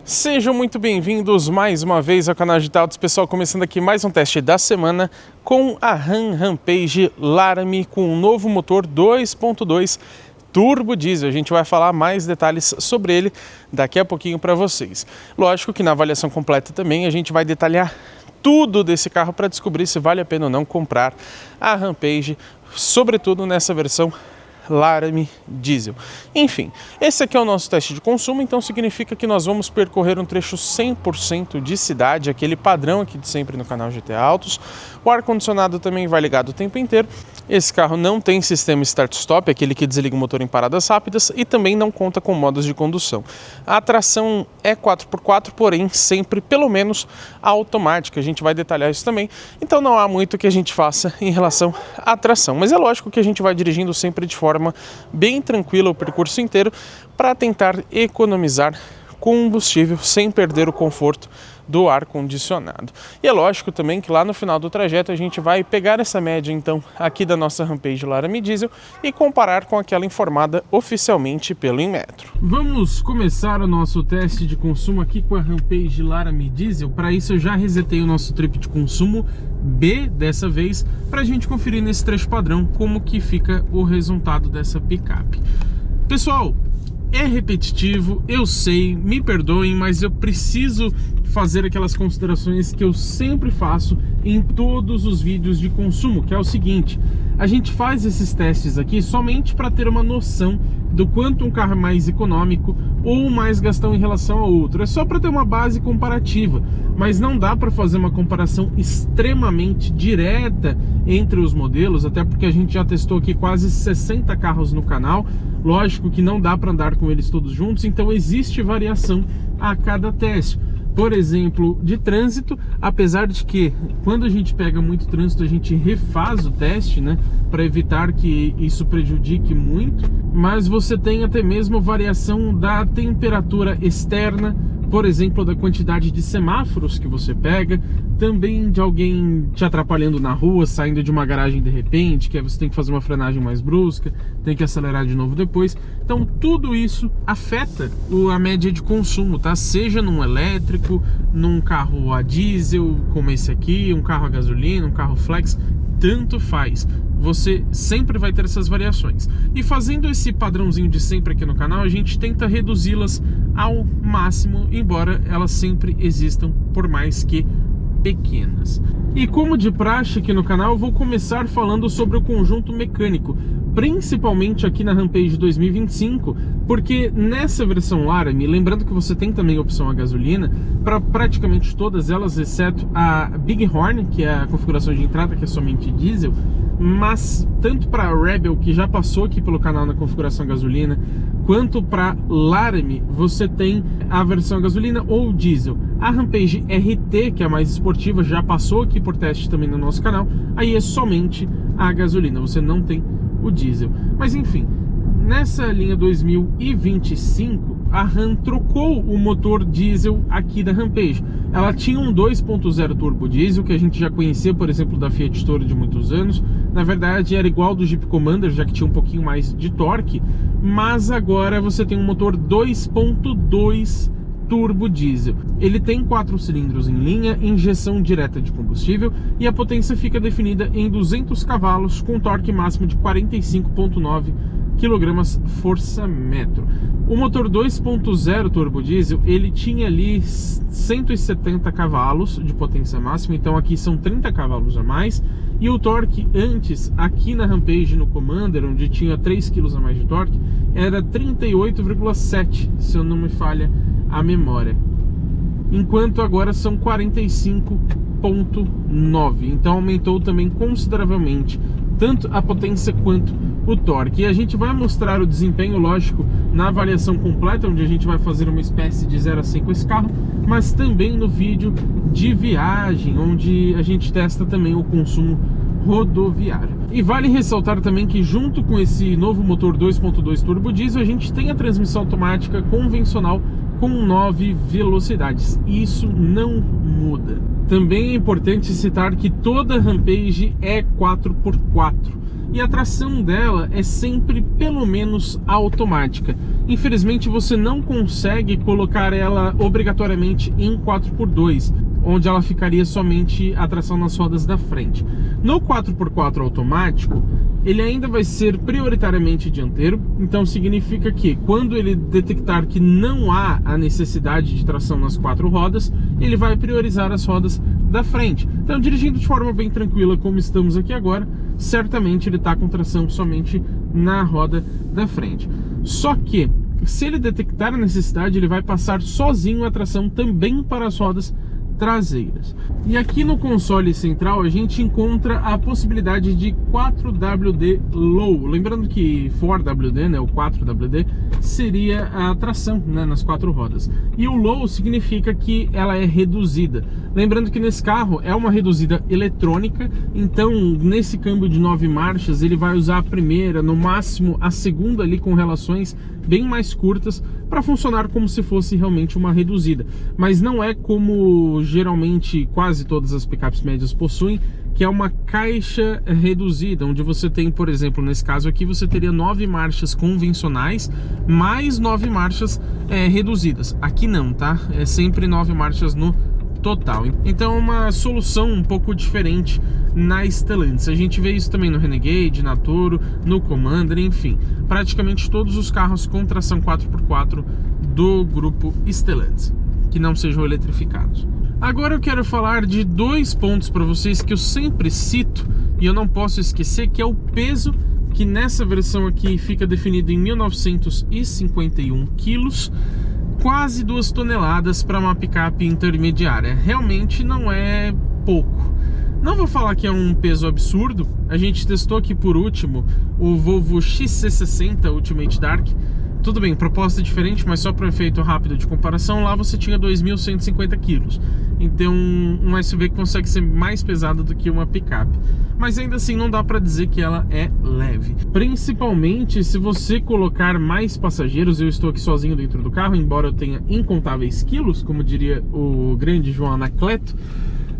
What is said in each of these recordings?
Sejam muito bem-vindos mais uma vez ao canal Digital Autos, pessoal, começando aqui mais um teste da semana com a Ram Rampage Laramie com um novo motor 2.2 turbo diesel. A gente vai falar mais detalhes sobre ele daqui a pouquinho para vocês. Lógico que na avaliação completa também a gente vai detalhar tudo desse carro para descobrir se vale a pena ou não comprar a Rampage, sobretudo nessa versão Laramie Diesel. Enfim, esse aqui é o nosso teste de consumo, então significa que nós vamos percorrer um trecho 100% de cidade, aquele padrão aqui de sempre no canal GT Autos. O ar-condicionado também vai ligado o tempo inteiro. Esse carro não tem sistema start-stop, aquele que desliga o motor em paradas rápidas, e também não conta com modos de condução. A tração é 4x4, porém sempre pelo menos automática. A gente vai detalhar isso também, então não há muito que a gente faça em relação à tração, mas é lógico que a gente vai dirigindo sempre de forma bem tranquila o percurso inteiro para tentar economizar combustível sem perder o conforto do ar-condicionado. E é lógico também que lá no final do trajeto a gente vai pegar essa média então aqui da nossa Rampage Laramie Diesel e comparar com aquela informada oficialmente pelo Inmetro. Vamos começar o nosso teste de consumo aqui com a Rampage Laramie Diesel. Para isso eu já resetei o nosso trip de consumo B dessa vez, para a gente conferir nesse trecho padrão como que fica o resultado dessa picape. Pessoal, é repetitivo, eu sei, me perdoem, mas eu preciso fazer aquelas considerações que eu sempre faço em todos os vídeos de consumo, que é o seguinte: a gente faz esses testes aqui somente para ter uma noção do quanto um carro é mais econômico ou mais gastão em relação ao outro. É só para ter uma base comparativa, mas não dá para fazer uma comparação extremamente direta entre os modelos, até porque a gente já testou aqui quase 60 carros no canal. Lógico que não dá para andar com eles todos juntos, então existe variação a cada teste. Por exemplo, de trânsito, apesar de que quando a gente pega muito trânsito a gente refaz o teste, né, para evitar que isso prejudique muito, mas você tem até mesmo variação da temperatura externa, por exemplo, da quantidade de semáforos que você pega, também de alguém te atrapalhando na rua, saindo de uma garagem de repente, que aí você tem que fazer uma frenagem mais brusca, tem que acelerar de novo depois. Então tudo isso afeta a média de consumo, tá? Seja num elétrico, num carro a diesel, como esse aqui, um carro a gasolina, um carro flex, tanto faz. Você sempre vai ter essas variações. E fazendo esse padrãozinho de sempre aqui no canal, a gente tenta reduzi-las ao máximo, embora elas sempre existam, por mais que pequenas. E como de praxe aqui no canal, eu vou começar falando sobre o conjunto mecânico, principalmente aqui na Rampage 2025, porque nessa versão Laramie, lembrando que você tem também a opção a gasolina, para praticamente todas elas, exceto a Bighorn, que é a configuração de entrada, que é somente diesel, mas tanto para a Rebel, que já passou aqui pelo canal na configuração gasolina, quanto para Laramie, você tem a versão gasolina ou diesel. A Rampage RT, que é a mais esportiva, já passou aqui por teste também no nosso canal, aí é somente a gasolina, você não tem o diesel. Mas enfim, nessa linha 2025, a Ram trocou o motor diesel aqui da Rampage. Ela tinha um 2.0 turbo diesel, que a gente já conhecia, por exemplo, da Fiat Toro de muitos anos. Na verdade era igual do Jeep Commander, já que tinha um pouquinho mais de torque, mas agora você tem um motor 2.2 turbo diesel. Ele tem 4 cilindros em linha, injeção direta de combustível, e a potência fica definida em 200 cavalos com torque máximo de 45,9 kgfm. O motor 2.0 turbo diesel, ele tinha ali 170 cavalos de potência máxima, então aqui são 30 cavalos a mais, e o torque antes, aqui na Rampage no Commander, onde tinha 3 kg a mais de torque, era 38,7, se eu não me falha a memória, enquanto agora são 45,9, então aumentou também consideravelmente tanto a potência quanto o torque. E a gente vai mostrar o desempenho, lógico, na avaliação completa, onde a gente vai fazer uma espécie de 0 a 100 com esse carro, mas também no vídeo de viagem, onde a gente testa também o consumo rodoviário. E vale ressaltar também que junto com esse novo motor 2.2 turbo diesel, a gente tem a transmissão automática convencional com 9 velocidades. Isso não muda. Também é importante citar que toda Rampage é 4x4. e a tração dela é sempre pelo menos automática. Infelizmente você não consegue colocar ela obrigatoriamente em 4x2, onde ela ficaria somente a tração nas rodas da frente. No 4x4 automático, ele ainda vai ser prioritariamente dianteiro, então significa que quando ele detectar que não há a necessidade de tração nas 4 rodas, ele vai priorizar as rodas da frente. Então, dirigindo de forma bem tranquila, como estamos aqui agora, certamente ele está com tração somente na roda da frente. Só que, se ele detectar a necessidade, ele vai passar sozinho a tração também para as rodas traseiras. E aqui no console central a gente encontra a possibilidade de 4WD Low. Lembrando que 4WD, né, o 4WD, seria a tração, né, nas 4 rodas. E o Low significa que ela é reduzida. Lembrando que nesse carro é uma reduzida eletrônica, então nesse câmbio de 9 marchas ele vai usar a primeira, no máximo a segunda ali com relações bem mais curtas para funcionar como se fosse realmente uma reduzida. Mas não é como geralmente quase todas as picapes médias possuem, que é uma caixa reduzida, onde você tem, por exemplo, nesse caso aqui, você teria 9 marchas convencionais, mais 9 marchas reduzidas. Aqui não, tá? É sempre 9 marchas no total. Então é uma solução um pouco diferente na Stellantis. A gente vê isso também no Renegade, na Toro, no Commander, enfim. Praticamente todos os carros com tração 4x4 do grupo Stellantis, que não sejam eletrificados. Agora eu quero falar de 2 pontos para vocês que eu sempre cito e eu não posso esquecer, que é o peso, que nessa versão aqui fica definido em 1951 quilos, quase 2 toneladas para uma picape intermediária. Realmente não é pouco. Não vou falar que é um peso absurdo. A gente testou aqui por último o Volvo XC60 Ultimate Dark. Tudo bem, proposta diferente, mas só para um efeito rápido de comparação, lá você tinha 2.150 quilos. Então um SUV consegue ser mais pesado do que uma picape. Mas ainda assim não dá para dizer que ela é leve. Principalmente se você colocar mais passageiros. Eu estou aqui sozinho dentro do carro, embora eu tenha incontáveis quilos, como diria o grande João Anacleto.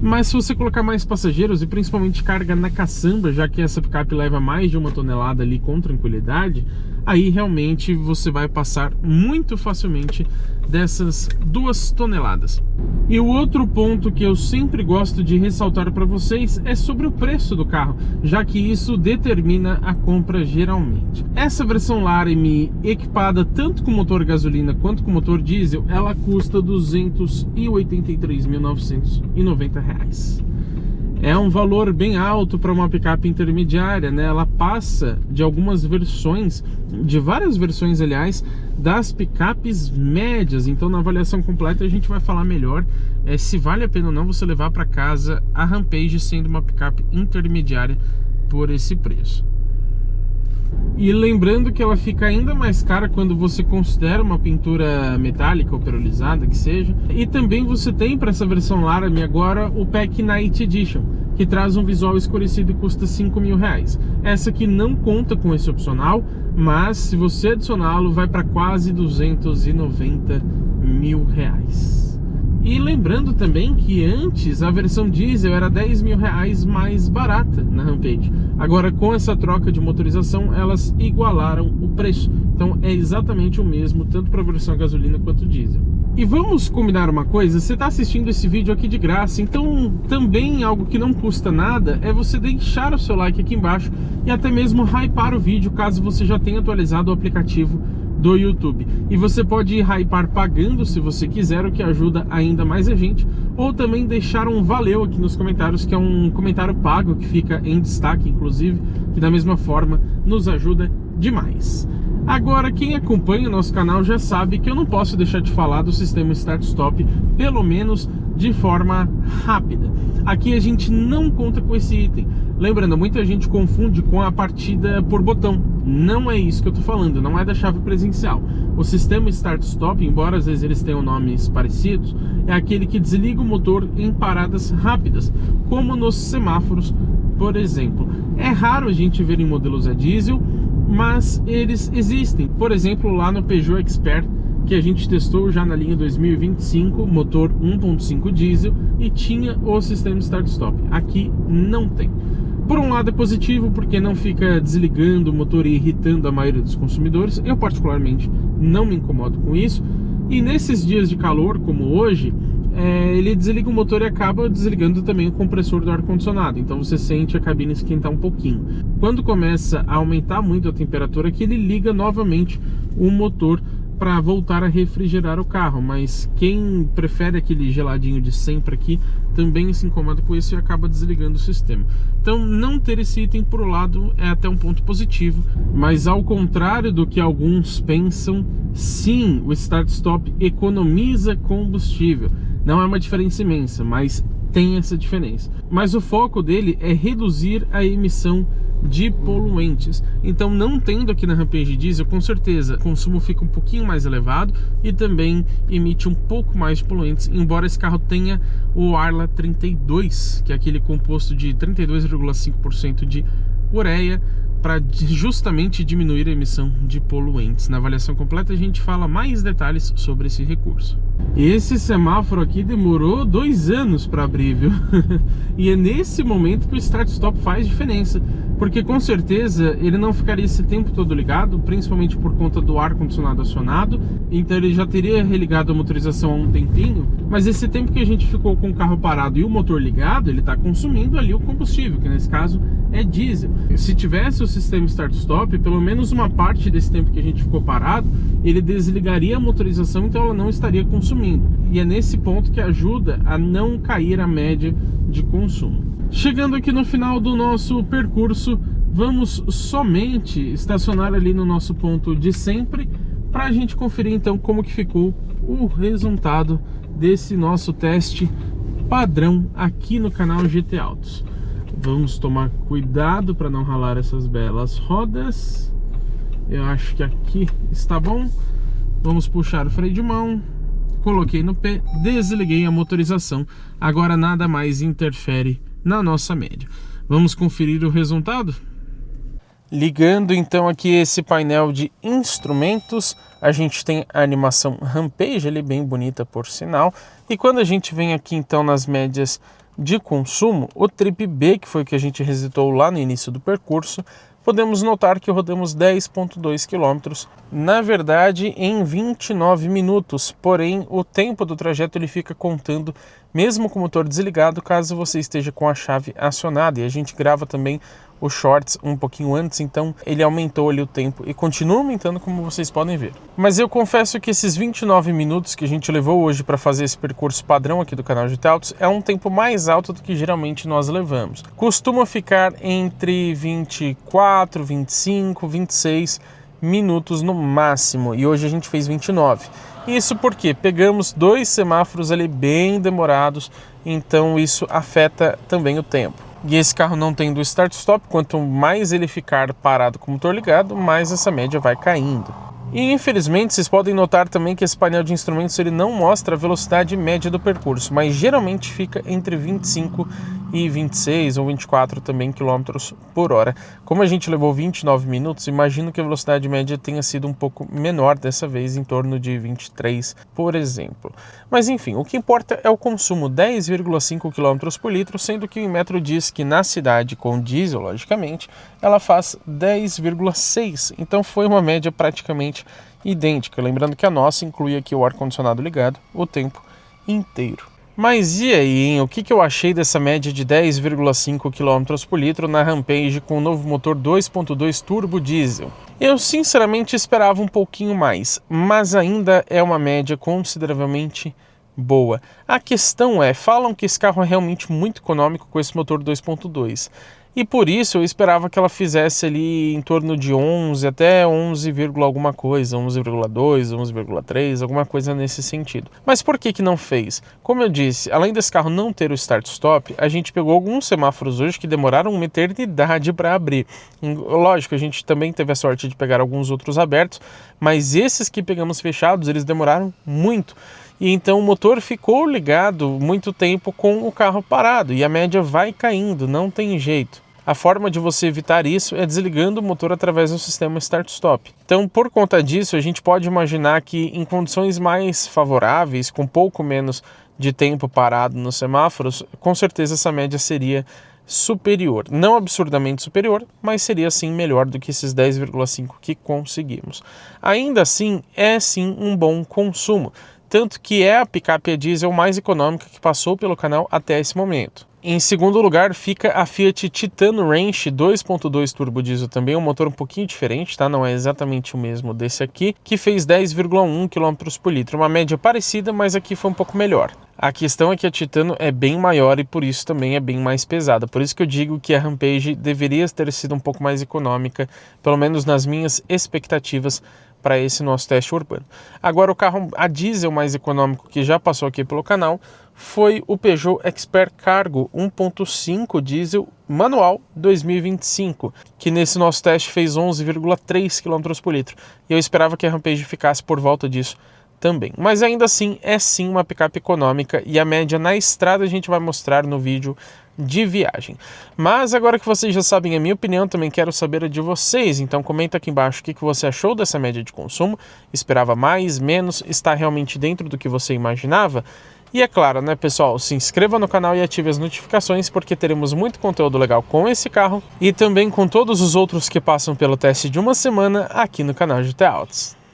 Mas se você colocar mais passageiros e principalmente carga na caçamba, já que essa picape leva mais de 1 tonelada ali com tranquilidade, aí realmente você vai passar muito facilmente dessas 2 toneladas. E o outro ponto que eu sempre gosto de ressaltar para vocês é sobre o preço do carro, já que isso determina a compra geralmente. Essa versão Laramie equipada tanto com motor gasolina quanto com motor diesel, ela custa R$ 283.990. É um valor bem alto para uma picape intermediária, né? Ela passa de algumas versões, de várias versões, aliás, das picapes médias. Então, na avaliação completa, a gente vai falar melhor se vale a pena ou não você levar para casa a Rampage sendo uma picape intermediária por esse preço. E lembrando que ela fica ainda mais cara quando você considera uma pintura metálica ou perolizada, que seja. E também você tem para essa versão Laramie agora o Pack Night Edition, que traz um visual escurecido e custa R$ 5.000. Essa aqui não conta com esse opcional, mas se você adicioná-lo vai para quase R$ 290 mil. E lembrando também que antes a versão diesel era R$ 10.000 mais barata na Rampage. Agora com essa troca de motorização elas igualaram o preço. Então é exatamente o mesmo, tanto para a versão gasolina quanto diesel. E vamos combinar uma coisa, você está assistindo esse vídeo aqui de graça, então também algo que não custa nada é você deixar o seu like aqui embaixo e até mesmo hypar o vídeo caso você já tenha atualizado o aplicativo do YouTube. E você pode hypar pagando se você quiser, o que ajuda ainda mais a gente, ou também deixar um valeu aqui nos comentários, que é um comentário pago que fica em destaque, inclusive, que da mesma forma nos ajuda demais. Agora, quem acompanha o nosso canal já sabe que eu não posso deixar de falar do sistema Start-Stop, pelo menos de forma rápida. Aqui a gente não conta com esse item. Lembrando, muita gente confunde com a partida por botão. Não é isso que eu tô falando, não é da chave presencial. O sistema Start-Stop, embora às vezes eles tenham nomes parecidos, é aquele que desliga o motor em paradas rápidas, como nos semáforos, por exemplo. É raro a gente ver em modelos a diesel, mas eles existem. Por exemplo, lá no Peugeot Expert, que a gente testou já na linha 2025, motor 1.5 diesel, e tinha o sistema Start-Stop. Aqui não tem. Por um lado é positivo, porque não fica desligando o motor e irritando a maioria dos consumidores. Eu particularmente não me incomodo com isso. E nesses dias de calor, como hoje, ele desliga o motor e acaba desligando também o compressor do ar-condicionado. Então você sente a cabine esquentar um pouquinho. Quando começa a aumentar muito a temperatura aqui, ele liga novamente o motor para voltar a refrigerar o carro, mas quem prefere aquele geladinho de sempre aqui também se incomoda com isso e acaba desligando o sistema. Então não ter esse item por um lado é até um ponto positivo, mas ao contrário do que alguns pensam, sim, o start-stop economiza combustível. Não é uma diferença imensa, mas tem essa diferença. Mas o foco dele é reduzir a emissão de poluentes. Então, não tendo aqui na Rampage Diesel, com certeza o consumo fica um pouquinho mais elevado e também emite um pouco mais de poluentes, embora esse carro tenha o Arla 32, que é aquele composto de 32,5% de ureia, para justamente diminuir a emissão de poluentes. Na avaliação completa a gente fala mais detalhes sobre esse recurso. Esse semáforo aqui demorou 2 anos para abrir, viu? E é nesse momento que o start-stop faz diferença, porque com certeza ele não ficaria esse tempo todo ligado, principalmente por conta do ar-condicionado acionado. Então ele já teria religado a motorização há um tempinho, mas esse tempo que a gente ficou com o carro parado e o motor ligado, ele está consumindo ali o combustível, que nesse caso é diesel. Se tivesse o sistema start-stop, pelo menos uma parte desse tempo que a gente ficou parado, ele desligaria a motorização, então ela não estaria consumindo. E é nesse ponto que ajuda a não cair a média de consumo. Chegando aqui no final do nosso percurso, vamos somente estacionar ali no nosso ponto de sempre para a gente conferir então como que ficou o resultado desse nosso teste padrão aqui no canal GT Autos. Vamos tomar cuidado para não ralar essas belas rodas. Eu acho que aqui está bom. Vamos puxar o freio de mão. Coloquei no pé, desliguei a motorização. Agora nada mais interfere na nossa média. Vamos conferir o resultado? Ligando então aqui esse painel de instrumentos, a gente tem a animação Rampage, ali bem bonita por sinal. E quando a gente vem aqui então nas médias de consumo, o Trip B, que foi o que a gente resetou lá no início do percurso, podemos notar que rodamos 10,2 km, na verdade em 29 minutos, porém o tempo do trajeto ele fica contando mesmo com o motor desligado, caso você esteja com a chave acionada, e a gente grava também os shorts um pouquinho antes, então ele aumentou ali o tempo e continua aumentando, como vocês podem ver. Mas eu confesso que esses 29 minutos que a gente levou hoje para fazer esse percurso padrão aqui do canal GT Autos é um tempo mais alto do que geralmente nós levamos. Costuma ficar entre 24, 25, 26 minutos no máximo, e hoje a gente fez 29. Isso porque pegamos 2 semáforos ali bem demorados, então isso afeta também o tempo. E esse carro não tendo start-stop, quanto mais ele ficar parado com o motor ligado, mais essa média vai caindo. E infelizmente vocês podem notar também que esse painel de instrumentos ele não mostra a velocidade média do percurso, mas geralmente fica entre 25 e 26 ou 24 também quilômetros por hora. Como a gente levou 29 minutos, imagino que a velocidade média tenha sido um pouco menor dessa vez, em torno de 23, por exemplo. Mas enfim, o que importa é o consumo, 10,5 km por litro, sendo que o Inmetro diz que na cidade, com diesel, logicamente, ela faz 10,6, então foi uma média praticamente idêntica, lembrando que a nossa inclui aqui o ar-condicionado ligado o tempo inteiro. Mas e aí, hein? O que eu achei dessa média de 10,5 km por litro na Rampage com o novo motor 2.2 turbo diesel? Eu sinceramente esperava um pouquinho mais, mas ainda é uma média consideravelmente boa. A questão é, falam que esse carro é realmente muito econômico com esse motor 2.2. E por isso eu esperava que ela fizesse ali em torno de 11 até 11, alguma coisa, 11,2, 11,3, alguma coisa nesse sentido. Mas por que não fez? Como eu disse, além desse carro não ter o start-stop, a gente pegou alguns semáforos hoje que demoraram uma eternidade para abrir. Lógico, a gente também teve a sorte de pegar alguns outros abertos, mas esses que pegamos fechados, eles demoraram muito. E então o motor ficou ligado muito tempo com o carro parado e a média vai caindo, não tem jeito. A forma de você evitar isso é desligando o motor através do sistema start-stop. Então, por conta disso, a gente pode imaginar que em condições mais favoráveis, com pouco menos de tempo parado nos semáforos, com certeza essa média seria superior. Não absurdamente superior, mas seria sim melhor do que esses 10,5 que conseguimos. Ainda assim, é sim um bom consumo, tanto que é a picape a diesel mais econômica que passou pelo canal até esse momento. Em segundo lugar fica a Fiat Titano Ranch 2.2 turbo diesel, também um motor um pouquinho diferente, tá? Não é exatamente o mesmo desse aqui, que fez 10,1 km por litro, uma média parecida, mas aqui foi um pouco melhor. A questão é que a Titano é bem maior e por isso também é bem mais pesada, por isso que eu digo que a Rampage deveria ter sido um pouco mais econômica, pelo menos nas minhas expectativas para esse nosso teste urbano. Agora, o carro a diesel mais econômico que já passou aqui pelo canal foi o Peugeot Expert Cargo 1.5 diesel manual 2025, que nesse nosso teste fez 11,3 km por litro. E eu esperava que a Rampage ficasse por volta disso também. Mas ainda assim, é sim uma picape econômica e a média na estrada a gente vai mostrar no vídeo de viagem. Mas agora que vocês já sabem a minha opinião, também quero saber a de vocês, então comenta aqui embaixo o que você achou dessa média de consumo, esperava mais, menos, está realmente dentro do que você imaginava? E é claro, né, pessoal, se inscreva no canal e ative as notificações porque teremos muito conteúdo legal com esse carro e também com todos os outros que passam pelo teste de uma semana aqui no canal GT Autos.